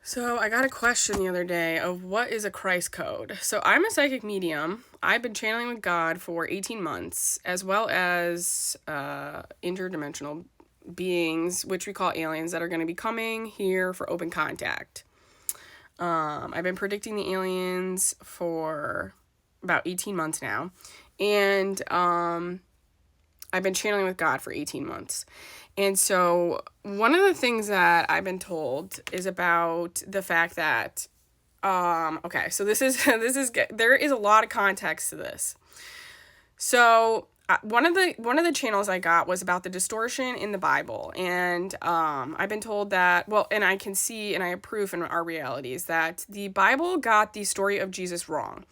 So I got a question the other day of what is a Christ code. So I'm a psychic medium. I've been channeling with God for 18 months, as well as interdimensional beings, which we call aliens, that are going to be coming here for open contact. I've been predicting the aliens for about 18 months now, and I've been channeling with God for 18 months. And so one of the things that I've been told is about the fact that, okay, so this is there is a lot of context to this. So one of the channels I got was about the distortion in the Bible, and I've been told that, well, and I can see and I have proof in our realities that the Bible got the story of Jesus wrong.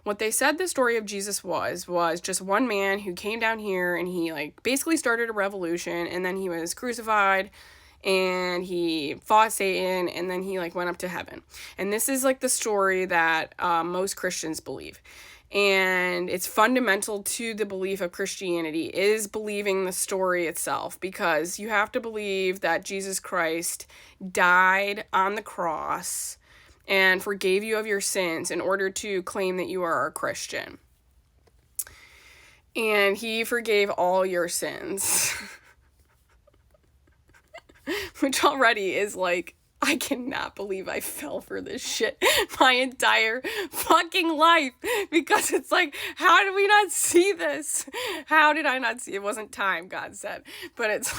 What they said the story of Jesus was just one man who came down here and he basically started a revolution, and then he was crucified and he fought Satan, and then he went up to heaven. And this is the story that most Christians believe. And it's fundamental to the belief of Christianity is believing the story itself, because you have to believe that Jesus Christ died on the cross and forgave you of your sins in order to claim that you are a Christian. And he forgave all your sins. Which already is I cannot believe I fell for this shit my entire fucking life. Because it's how did we not see this? How did I not see it? It wasn't time, God said. But it's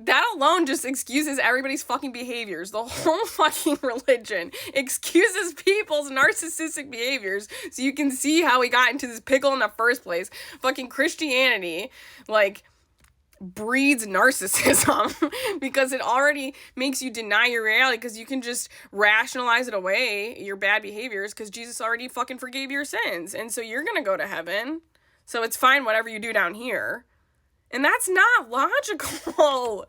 that alone just excuses everybody's fucking behaviors. The whole fucking religion excuses people's narcissistic behaviors, so you can see how we got into this pickle in the first place. Fucking Christianity, breeds narcissism because it already makes you deny your reality, because you can just rationalize it away, your bad behaviors, because Jesus already fucking forgave your sins. And so you're gonna go to heaven. So it's fine whatever you do down here. And that's not logical.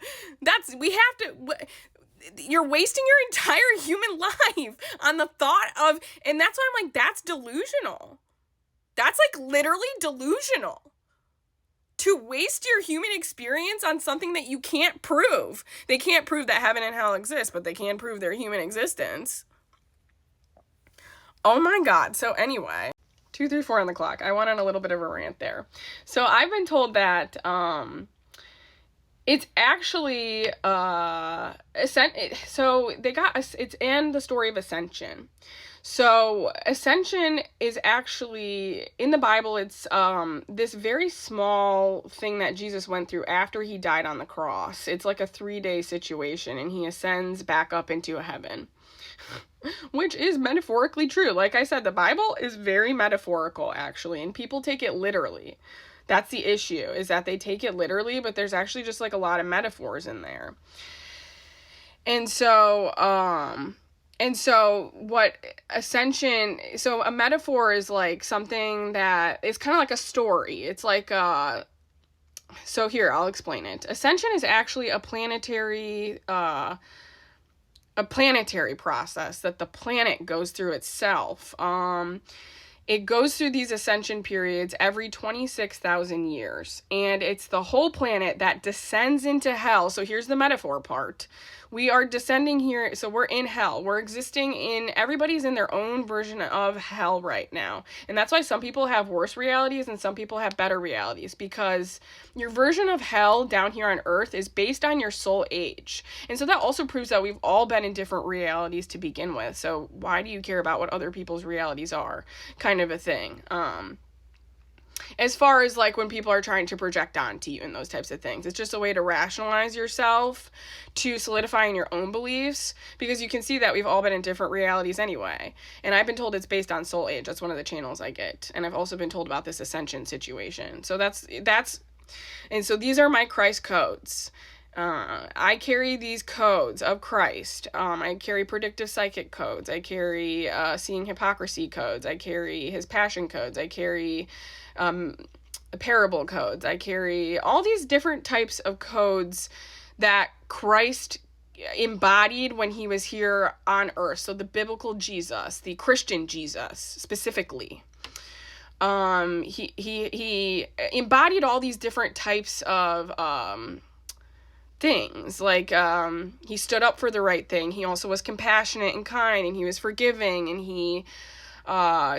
You're wasting your entire human life on the thought of, and that's why I'm that's delusional. That's literally delusional. To waste your human experience on something that you can't prove. They can't prove that heaven and hell exist, but they can prove their human existence. Oh my God. So anyway, 2, 3, 4 on the clock. I went on a little bit of a rant there. So I've been told that it's actually so they got it's in the story of ascension. So ascension is actually in the Bible. It's this very small thing that Jesus went through after he died on the cross. It's a 3-day situation, and he ascends back up into heaven. Which is metaphorically true. Like I said, the Bible is very metaphorical, actually, and people take it literally. That's the issue, is that they take it literally, but there's actually just a lot of metaphors in there. And so what ascension, so a metaphor is something that is kind of like a story. It's so here, I'll explain it. Ascension is actually a planetary process that the planet goes through itself. It goes through these ascension periods every 26,000 years, and it's the whole planet that descends into hell. So here's the metaphor part. We are descending here, so we're in hell. We're existing everybody's in their own version of hell right now. And that's why some people have worse realities and some people have better realities, because your version of hell down here on Earth is based on your soul age. And so that also proves that we've all been in different realities to begin with. So why do you care about what other people's realities are? Kind of a thing. As far as when people are trying to project onto you and those types of things, it's just a way to rationalize yourself, to solidify in your own beliefs, because you can see that we've all been in different realities anyway. And I've been told it's based on soul age. That's one of the channels I get. And I've also been told about this ascension situation. So and so these are my Christ codes. I carry these codes of Christ. I carry predictive psychic codes. I carry seeing hypocrisy codes. I carry his passion codes. I carry parable codes. I carry all these different types of codes that Christ embodied when he was here on earth. So the biblical Jesus, the Christian Jesus specifically. He embodied all these different types of things. Like, he stood up for the right thing. He also was compassionate and kind, and he was forgiving, and he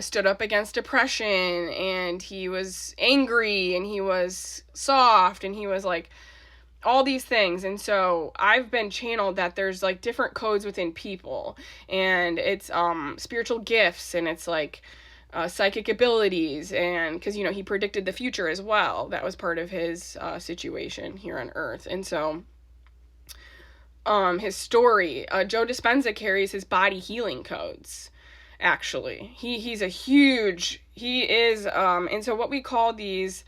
stood up against oppression, and he was angry, and he was soft, and he was like all these things. And so I've been channeled that there's like different codes within people, and it's spiritual gifts, and it's like psychic abilities, and because he predicted the future as well. That was part of his situation here on Earth. And so his story, Joe Dispenza carries his body healing codes. Actually, he is, and so what we call these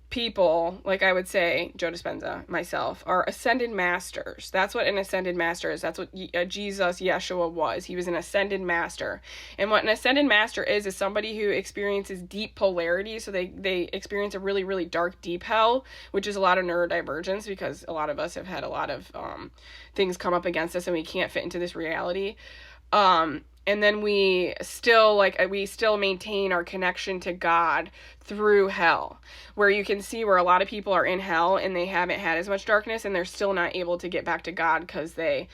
people, like I would say, Joe Dispenza, myself, are ascended masters. That's what an ascended master is. That's what Jesus, Yeshua was. He was an ascended master. And what an ascended master is somebody who experiences deep polarity. So they experience a really, really dark, deep hell, which is a lot of neurodivergence, because a lot of us have had a lot of things come up against us, and we can't fit into this reality. And then we still maintain our connection to God through hell, where you can see where a lot of people are in hell and they haven't had as much darkness, and they're still not able to get back to God because they're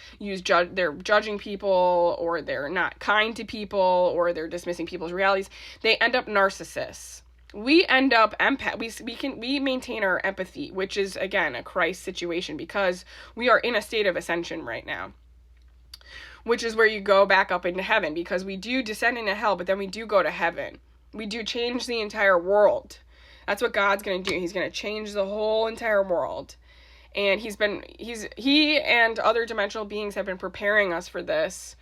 judging people, or they're not kind to people, or they're dismissing people's realities. They end up narcissists. We end up we maintain our empathy, which is, again, a Christ situation, because we are in a state of ascension right now, which is where you go back up into heaven, because we do descend into hell, but then we do go to heaven. We do change the entire world. That's what God's going to do. He's going to change the whole entire world. And he and other dimensional beings have been preparing us for this,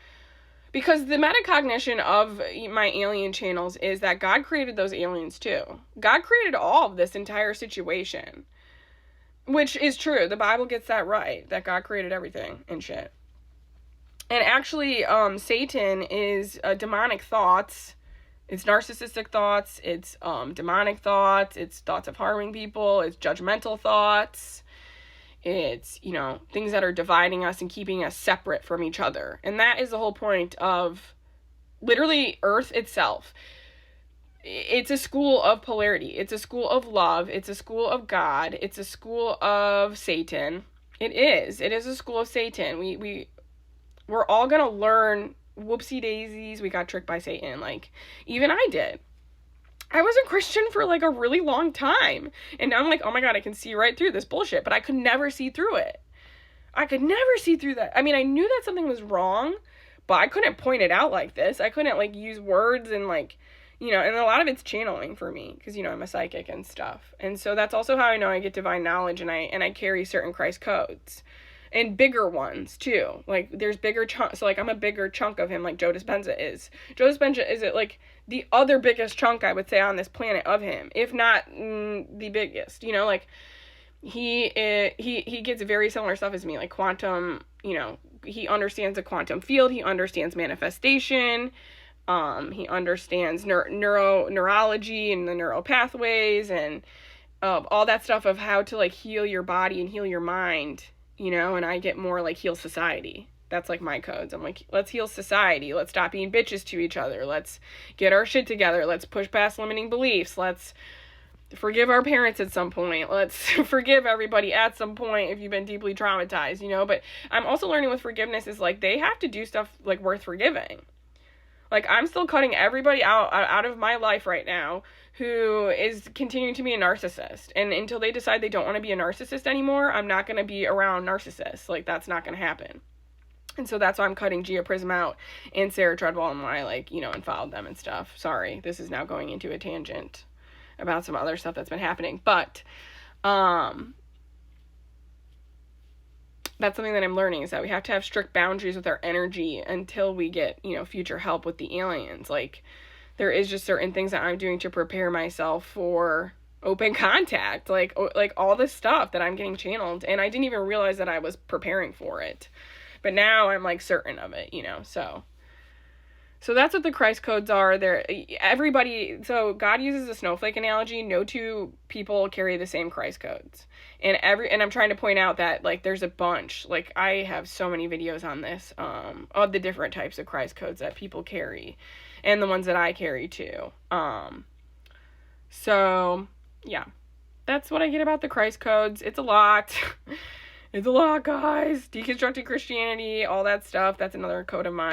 because the metacognition of my alien channels is that God created those aliens too. God created all of this entire situation, which is true. The Bible gets that right, that God created everything and shit. And actually, Satan is demonic thoughts. It's narcissistic thoughts. It's demonic thoughts. It's thoughts of harming people. It's judgmental thoughts. It's, things that are dividing us and keeping us separate from each other. And that is the whole point of literally Earth itself. It's a school of polarity. It's a school of love. It's a school of God. It's a school of Satan. It is a school of Satan. We're all going to learn, whoopsie daisies, we got tricked by Satan. Like, even I did. I was a Christian for like a really long time. And now I'm like, oh my God, I can see right through this bullshit. But I could never see through it. I could never see through that. I mean, I knew that something was wrong, but I couldn't point it out like this. I couldn't like use words and like, and a lot of it's channeling for me, because, I'm a psychic and stuff. And so that's also how I know I get divine knowledge, and I carry certain Christ codes. And bigger ones, too. Like, there's bigger chunks. So, like, I'm a bigger chunk of him, like Joe Dispenza is. Joe Dispenza is, like, the other biggest chunk, I would say, on this planet of him. If not the biggest. Like, he gets very similar stuff as me. Like, quantum, he understands the quantum field. He understands manifestation. He understands neurology and the neural pathways and all that stuff of how to, like, heal your body and heal your mind. And I get more like heal society. That's like my codes. I'm like, let's heal society. Let's stop being bitches to each other. Let's get our shit together. Let's push past limiting beliefs. Let's forgive our parents at some point. Let's forgive everybody at some point if you've been deeply traumatized, But I'm also learning with forgiveness is like they have to do stuff like worth forgiving. Like, I'm still cutting everybody out of my life right now who is continuing to be a narcissist. And until they decide they don't want to be a narcissist anymore, I'm not going to be around narcissists. Like, that's not going to happen. And so that's why I'm cutting Gia Prism out and Sarah Treadwell, and why I, unfollowed them and stuff. Sorry, this is now going into a tangent about some other stuff that's been happening. But, that's something that I'm learning, is that we have to have strict boundaries with our energy until we get, future help with the aliens. Like, there is just certain things that I'm doing to prepare myself for open contact, like all this stuff that I'm getting channeled, and I didn't even realize that I was preparing for it, but now I'm like certain of it, so that's what the Christ codes are. So God uses a snowflake analogy. No two people carry the same Christ codes. And I'm trying to point out that, like, there's a bunch. Like, I have so many videos on this, of the different types of Christ codes that people carry, and the ones that I carry too. So, yeah. That's what I get about the Christ codes. It's a lot. It's a lot, guys. Deconstructing Christianity, all that stuff. That's another code of mine.